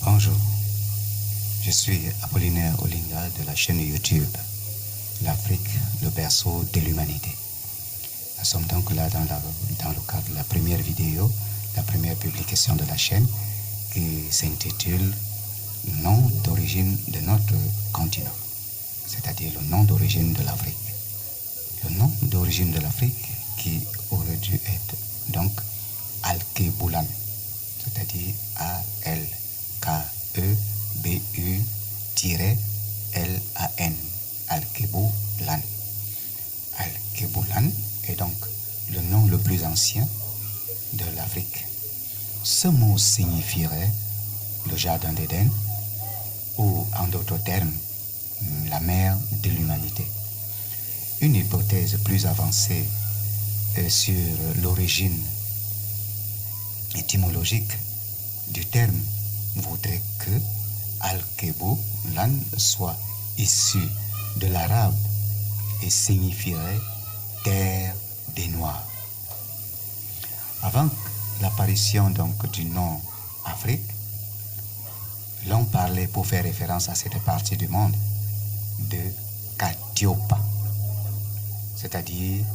Bonjour, je suis Apollinaire Olinga de la chaîne YouTube L'Afrique, le berceau de l'humanité. Nous sommes donc là dans le cadre de la première vidéo, la première publication de la chaîne qui s'intitule « Nom d'origine de notre continent », c'est-à-dire le nom d'origine de l'Afrique. Le nom d'origine de l'Afrique qui aurait dû être donc Alkebulan, c'est-à-dire A-L-K-E-B-U-L-A-N, Alkebulan. Alkebulan est donc le nom le plus ancien de l'Afrique. Ce mot signifierait le jardin d'Éden ou, en d'autres termes, la mère de l'humanité. Une hypothèse plus avancée sur l'origine étymologique du terme voudrait que Alkebulan soit issu de l'arabe et signifierait terre des Noirs. Avant l'apparition donc du nom Afrique, l'on parlait pour faire référence à cette partie du monde de Katiopa, c'est-à-dire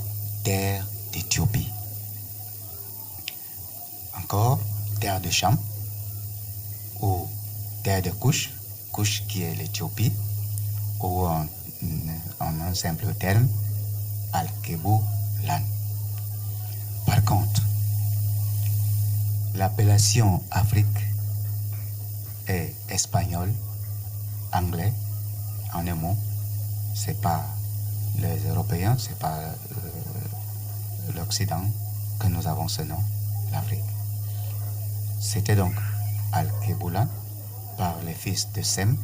terre d'Éthiopie. Encore terre de Cham ou terre de Couche, Couche qui est l'Éthiopie, ou en un simple terme, Alkebulan. Par contre, l'appellation Afrique est espagnole, anglais, en un mot. C'est pas les Européens, c'est pas l'Occident que nous avons ce nom, l'Afrique. C'était donc Alkebulan par les fils de Sem,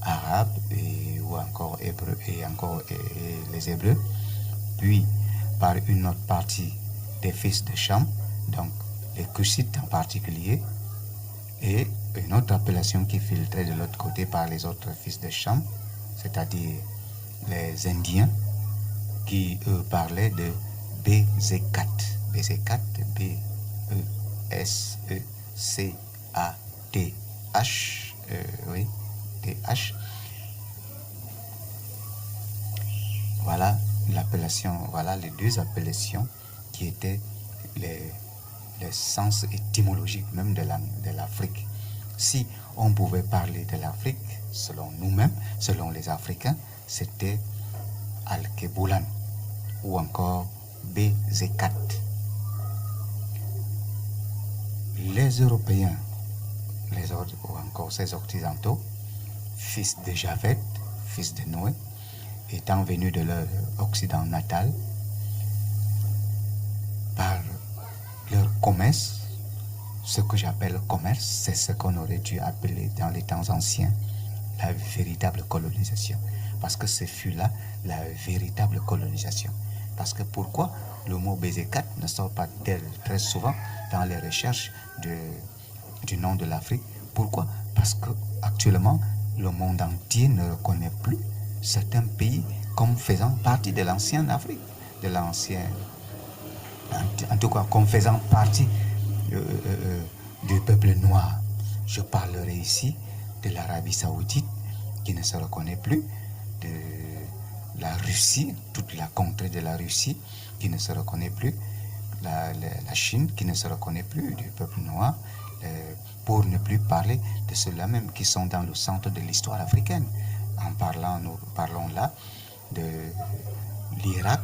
arabes ou encore hébreux et les Hébreux, puis par une autre partie des fils de Cham, donc les Cushites en particulier, et une autre appellation qui filtrait de l'autre côté par les autres fils de Cham, c'est-à-dire les Indiens, qui eux parlaient de Bezekat, Bezekat, B-E-S-E-C-A-T-H, oui, T-H. Voilà l'appellation, voilà les deux appellations qui étaient les sens étymologiques même de l'Afrique. Si on pouvait parler de l'Afrique, selon nous-mêmes, selon les Africains, c'était Alkebulan ou encore Bezekat. Les Européens, ou encore ces Occidentaux, fils de Japheth, fils de Noé, étant venus de leur Occident natal, par leur commerce, ce que j'appelle commerce, c'est ce qu'on aurait dû appeler dans les temps anciens la véritable colonisation. Parce que ce fut là la véritable colonisation. Parce que pourquoi le mot Bezekat ne sort pas très souvent dans les recherches du nom de l'Afrique? Pourquoi? Parce qu'actuellement, le monde entier ne reconnaît plus certains pays comme faisant partie de l'ancienne Afrique, en tout cas comme faisant partie du peuple noir. Je parlerai ici de l'Arabie Saoudite qui ne se reconnaît plus, de la Russie, toute la contrée de la Russie qui ne se reconnaît plus, la Chine qui ne se reconnaît plus du peuple noir, pour ne plus parler de ceux-là même qui sont dans le centre de l'histoire africaine. Nous parlons là de l'Irak,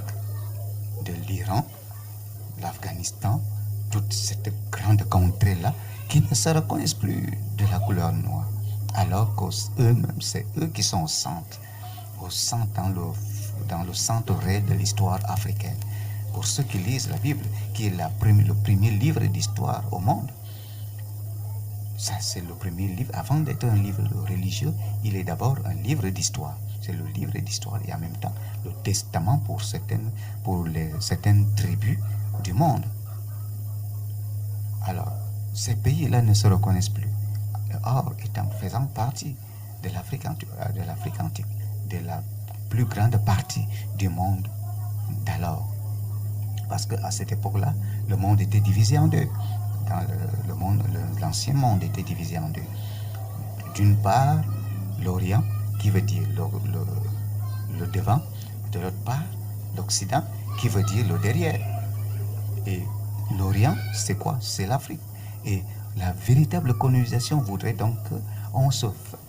de l'Iran, l'Afghanistan, toute cette grande contrée-là qui ne se reconnaissent plus de la couleur noire. Alors qu'eux-mêmes, c'est eux qui sont au centre dans le centre réel de l'histoire africaine. Pour ceux qui lisent la Bible, qui est le premier livre d'histoire au monde, ça c'est le premier livre. Avant d'être un livre religieux, il est d'abord un livre d'histoire. C'est le livre d'histoire et en même temps le testament pour certaines tribus du monde. Alors, ces pays-là ne se reconnaissent plus. Or, faisant partie de l'Afrique antique, de la plus grande partie du monde d'alors. Parce qu'à cette époque-là, le monde était divisé en deux. L'ancien monde était divisé en deux. d'une part l'Orient, qui veut dire le devant, de l'autre part l'Occident, qui veut dire le derrière. Et l'Orient, c'est quoi? C'est l'Afrique. Et la véritable colonisation voudrait donc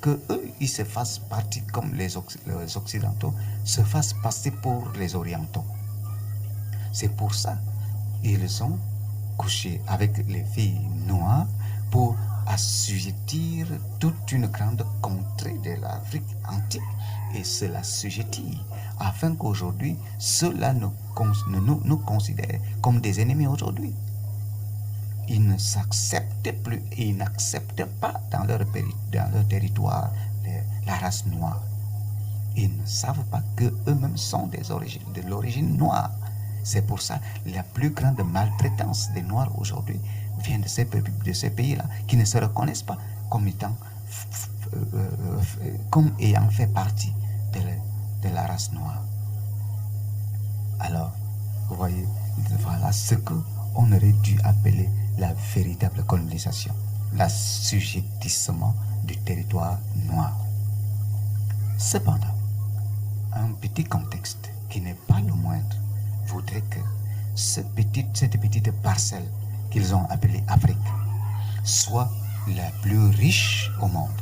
que eux, ils se fassent partie, comme les Occidentaux, se fassent passer pour les Orientaux. C'est pour ça ils ont couché avec les filles noires pour assujettir toute une grande contrée de l'Afrique antique et se l'assujettir afin qu'aujourd'hui ceux-là nous considèrent comme des ennemis aujourd'hui. Ils ne s'acceptent plus et ils n'acceptent pas dans leur territoire la race noire. Ils ne savent pas qu'eux-mêmes sont de l'origine noire. C'est pour ça que la plus grande maltraitance des Noirs aujourd'hui vient de ces pays-là qui ne se reconnaissent pas comme ayant fait partie de la race noire. Alors, vous voyez, voilà ce qu'on aurait dû appeler la véritable colonisation, l'assujettissement du territoire noir. Cependant, un petit contexte qui n'est pas le moindre voudrait que cette petite parcelle qu'ils ont appelée Afrique soit la plus riche au monde.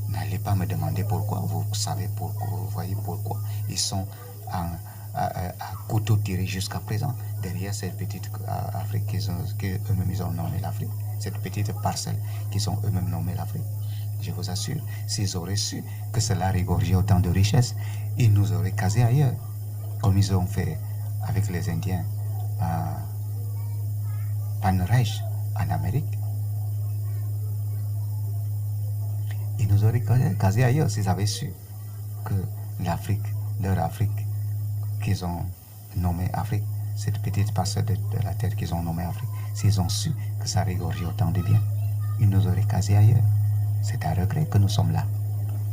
N'allez pas me demander pourquoi, vous savez pourquoi, vous voyez pourquoi. Ils sont à couteau tiré jusqu'à présent derrière cette petite Afrique qu'eux-mêmes ils ont nommé l'Afrique, cette petite parcelle qu'ils ont eux-mêmes nommé l'Afrique. Je vous assure, s'ils auraient su que cela régorgeait autant de richesses, ils nous auraient casés ailleurs, comme ils ont fait avec les Indiens à Panreich en Amérique. Ils nous auraient casés ailleurs s'ils avaient su que l'Afrique, leur Afrique, qu'ils ont nommée Afrique, cette petite parcelle de la terre qu'ils ont nommée Afrique, s'ils ont su que ça régorgeait autant de biens, ils nous auraient casés ailleurs. C'est à regret que nous sommes là.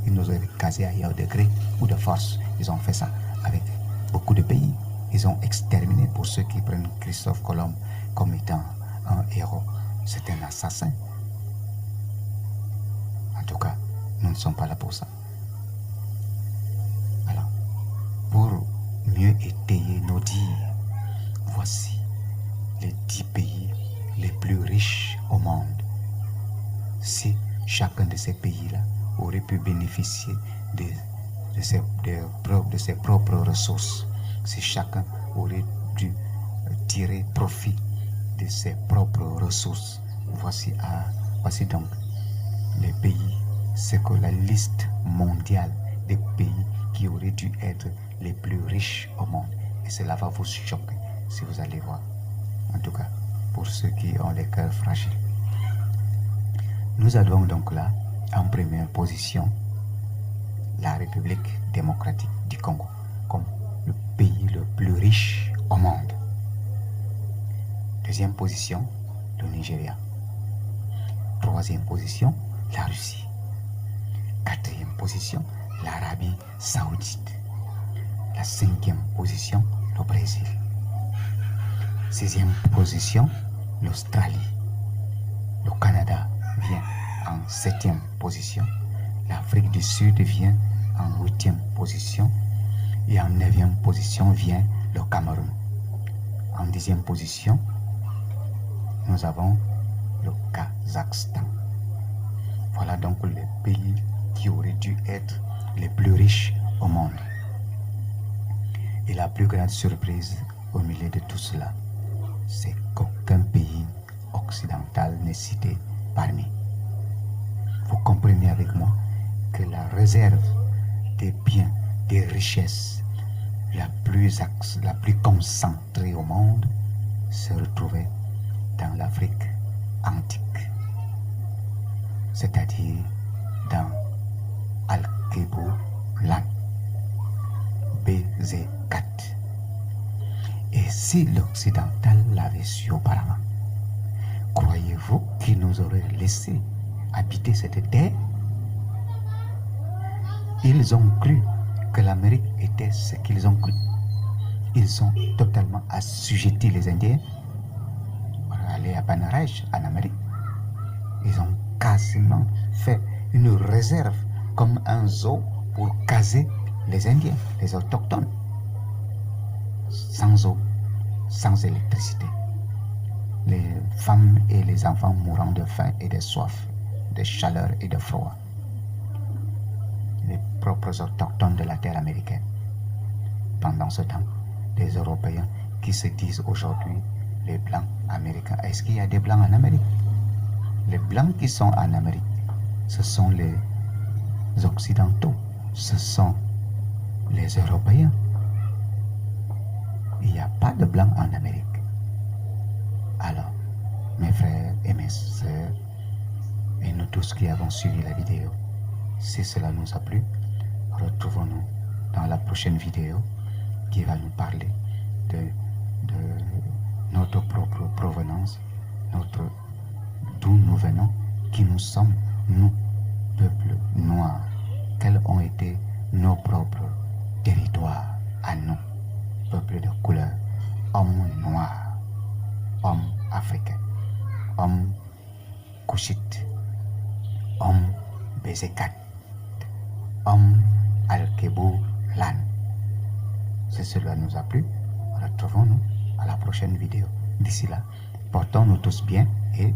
Ils nous auraient casés ailleurs de gré ou de force. Ils ont fait ça avec beaucoup de pays. Ils ont exterminé, pour ceux qui prennent Christophe Colomb comme étant un héros. C'est un assassin. En tout cas, nous ne sommes pas là pour ça. Alors, pour mieux étayer nos dires, voici les 10 pays les plus riches au monde. Si chacun de ces pays-là aurait pu bénéficier de ses propres ressources, si chacun aurait dû tirer profit de ses propres ressources, voici donc les pays, c'est que la liste mondiale des pays qui auraient dû être les plus riches au monde. Et cela va vous choquer si vous allez voir. En tout cas, pour ceux qui ont les cœurs fragiles. Nous avons donc là, en première position, la République démocratique du Congo, comme le pays le plus riche au monde. Deuxième position, le Nigeria. Troisième position, la Russie. Quatrième position, l'Arabie Saoudite. La cinquième position, le Brésil. Sixième position, l'Australie. Le Canada vient en septième position. L'Afrique du Sud vient en huitième position. Et en neuvième position vient le Cameroun. En dixième position, nous avons le Kazakhstan. Voilà donc les pays qui auraient dû être les plus riches au monde. Et la plus grande surprise au milieu de tout cela, c'est qu'aucun pays occidental n'est cité parmi. Vous comprenez avec moi que la réserve des biens, des richesses la plus concentrée au monde se retrouvait dans l'Afrique antique, c'est-à-dire dans Al-Keboulan, BZ4. Et si l'occidental l'avait su auparavant, croyez-vous qu'il nous aurait laissé habiter cette terre? Ils ont cru que l'Amérique était ce qu'ils ont cru. Ils ont totalement assujetti les Indiens. Allez à Panreich, en Amérique. Ils ont facilement fait une réserve comme un zoo pour caser les Indiens, les autochtones. Sans eau, sans électricité. Les femmes et les enfants mourant de faim et de soif, de chaleur et de froid. Les propres autochtones de la terre américaine. Pendant ce temps, les Européens qui se disent aujourd'hui les Blancs américains. Est-ce qu'il y a des Blancs en Amérique? Les Blancs qui sont en Amérique, ce sont les Occidentaux, ce sont les Européens. Il n'y a pas de Blancs en Amérique. Alors, mes frères et mes sœurs, et nous tous qui avons suivi la vidéo, si cela nous a plu, retrouvons-nous dans la prochaine vidéo qui va nous parler de notre propre provenance, d'où nous venons, qui nous sommes, nous, peuple noir. Quels ont été nos propres territoires à nous, peuple de couleur, hommes noirs, hommes africains, hommes couchites, hommes bézékat, hommes alkebou lan. Si cela nous a plu, retrouvons-nous à la prochaine vidéo. D'ici là, portons-nous tous bien et